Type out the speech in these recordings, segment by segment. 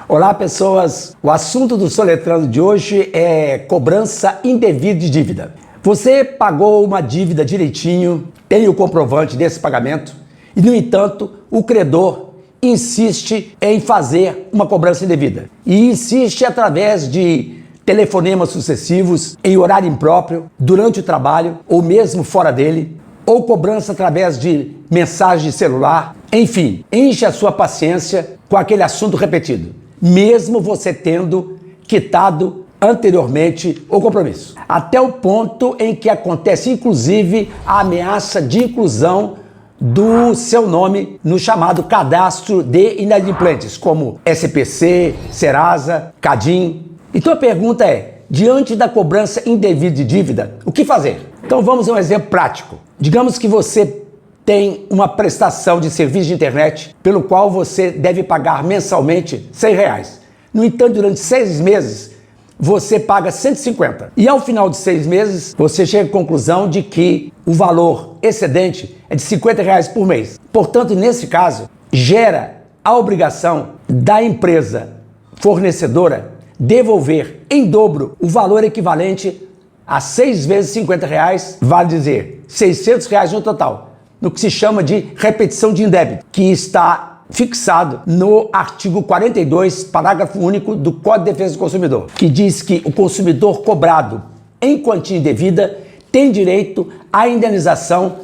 Olá, pessoas! O assunto do Soletrando de hoje é cobrança indevida de dívida. Você pagou uma dívida direitinho, tem o comprovante desse pagamento e, no entanto, o credor insiste em fazer uma cobrança indevida. E insiste através de telefonemas sucessivos, em horário impróprio, durante o trabalho ou mesmo fora dele, ou cobrança através de mensagem de celular. Enfim, enche a sua paciência com aquele assunto repetido, mesmo você tendo quitado anteriormente o compromisso. Até o ponto em que acontece, inclusive, a ameaça de inclusão do seu nome no chamado cadastro de inadimplentes, como SPC, Serasa, Cadim. Então a pergunta é, diante da cobrança indevida de dívida, o que fazer? Então vamos a um exemplo prático. Digamos que você tem uma prestação de serviço de internet pelo qual você deve pagar mensalmente R$100. No entanto, durante 6 meses, você paga 150. E ao final de 6 meses, você chega à conclusão de que o valor excedente é de R$50 por mês. Portanto, nesse caso, gera a obrigação da empresa fornecedora devolver em dobro o valor equivalente a 6 vezes R$50, vale dizer, R$600 no total, no que se chama de repetição de indébito, que está fixado no artigo 42, parágrafo único do Código de Defesa do Consumidor, que diz que o consumidor cobrado em quantia indevida tem direito à indenização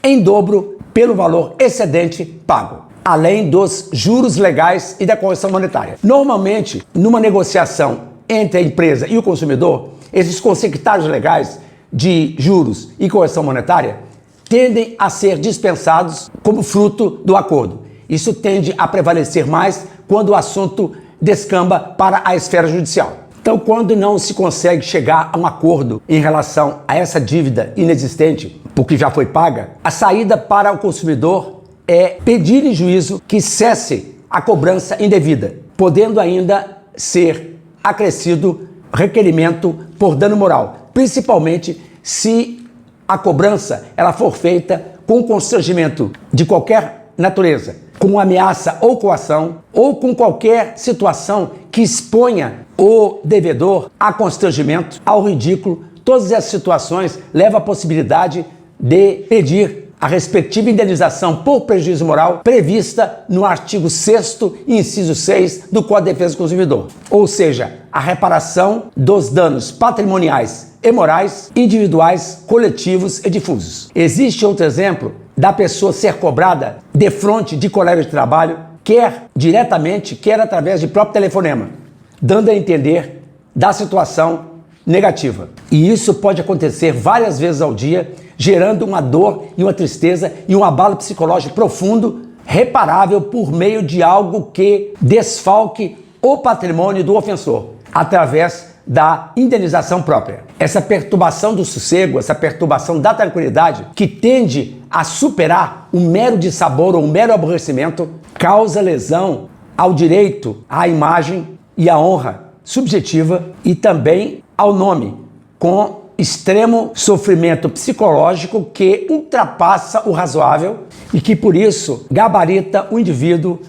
em dobro pelo valor excedente pago, além dos juros legais e da correção monetária. Normalmente, numa negociação entre a empresa e o consumidor, esses consectários legais de juros e correção monetária tendem a ser dispensados como fruto do acordo. Isso tende a prevalecer mais quando o assunto descamba para a esfera judicial. Então, quando não se consegue chegar a um acordo em relação a essa dívida inexistente, porque já foi paga, a saída para o consumidor é pedir em juízo que cesse a cobrança indevida, podendo ainda ser acrescido requerimento por dano moral, principalmente se a cobrança ela for feita com constrangimento de qualquer natureza, com ameaça ou coação, ou com qualquer situação que exponha o devedor a constrangimento, ao ridículo. Todas essas situações levam à possibilidade de pedir a respectiva indenização por prejuízo moral prevista no artigo 6º, inciso 6 do Código de Defesa do Consumidor. Ou seja, a reparação dos danos patrimoniais e morais, individuais, coletivos e difusos. Existe outro exemplo da pessoa ser cobrada de fronte de colega de trabalho, quer diretamente, quer através de próprio telefonema, dando a entender da situação negativa. E isso pode acontecer várias vezes ao dia, gerando uma dor e uma tristeza e um abalo psicológico profundo, reparável por meio de algo que desfalque o patrimônio do ofensor, através da indenização própria. Essa perturbação do sossego, essa perturbação da tranquilidade, que tende a superar o mero dissabor ou o mero aborrecimento, causa lesão ao direito, à imagem e à honra subjetiva e também ao nome, com extremo sofrimento psicológico que ultrapassa o razoável e que, por isso, gabarita o indivíduo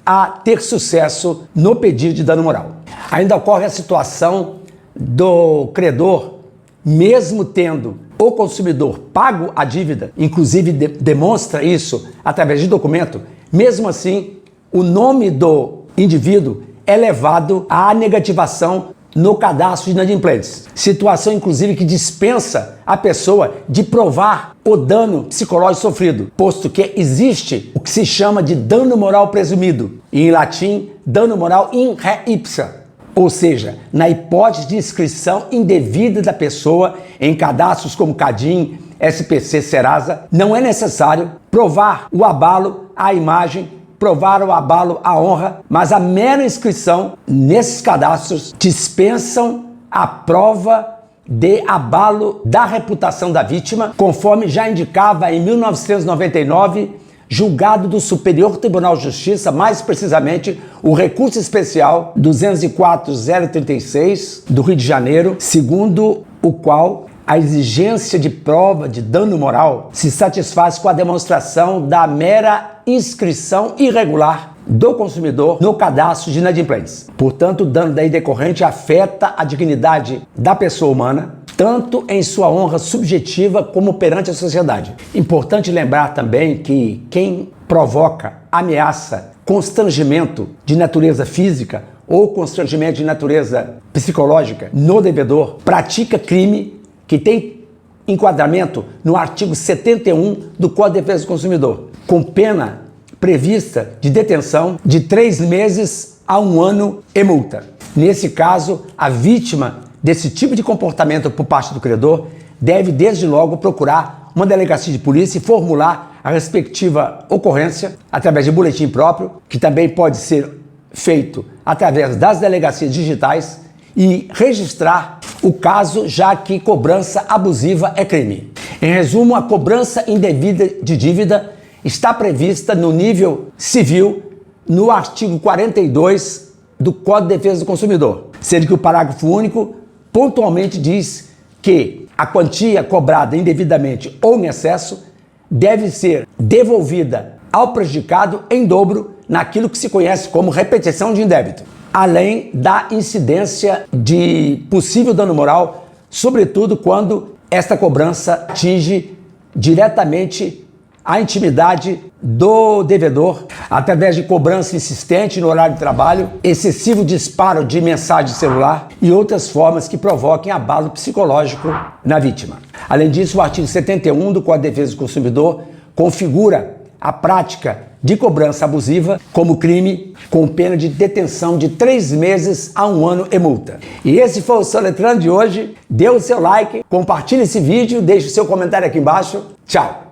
a ter sucesso no pedido de dano moral. Ainda ocorre a situação do credor, mesmo tendo o consumidor pago a dívida, inclusive demonstra isso através de documento, mesmo assim, o nome do indivíduo é levado à negativação no cadastro de inadimplentes. Situação, inclusive, que dispensa a pessoa de provar o dano psicológico sofrido, posto que existe o que se chama de dano moral presumido, e em latim, dano moral in re ipsa, ou seja, na hipótese de inscrição indevida da pessoa em cadastros como Cadim, SPC, Serasa, não é necessário provar o abalo à imagem, provar o abalo à honra, mas a mera inscrição nesses cadastros dispensam a prova de abalo da reputação da vítima, conforme já indicava em 1999, julgado do Superior Tribunal de Justiça, mais precisamente o recurso especial 204.036 do Rio de Janeiro, segundo o qual a exigência de prova de dano moral se satisfaz com a demonstração da mera inscrição irregular do consumidor no cadastro de inadimplentes. Portanto, o dano daí decorrente afeta a dignidade da pessoa humana, tanto em sua honra subjetiva como perante a sociedade. Importante lembrar também que quem provoca ameaça, constrangimento de natureza física ou constrangimento de natureza psicológica no devedor, pratica crime que tem enquadramento no artigo 71 do Código de Defesa do Consumidor, com pena prevista de detenção de 3 meses a 1 ano e multa. Nesse caso, a vítima desse tipo de comportamento por parte do credor deve desde logo procurar uma delegacia de polícia e formular a respectiva ocorrência através de boletim próprio, que também pode ser feito através das delegacias digitais, e registrar o caso, já que cobrança abusiva é crime. Em resumo, a cobrança indevida de dívida está prevista no nível civil no artigo 42 do Código de Defesa do Consumidor, sendo que o parágrafo único pontualmente diz que a quantia cobrada indevidamente ou em excesso deve ser devolvida ao prejudicado em dobro naquilo que se conhece como repetição de indébito, além da incidência de possível dano moral, sobretudo quando esta cobrança atinge diretamente a intimidade do devedor, através de cobrança insistente no horário de trabalho, excessivo disparo de mensagem de celular e outras formas que provoquem abalo psicológico na vítima. Além disso, o artigo 71 do Código de Defesa do Consumidor configura a prática de cobrança abusiva como crime, com pena de detenção de 3 meses a 1 ano e multa. E esse foi o Soletrando de hoje. Dê o seu like, compartilhe esse vídeo, deixe o seu comentário aqui embaixo. Tchau!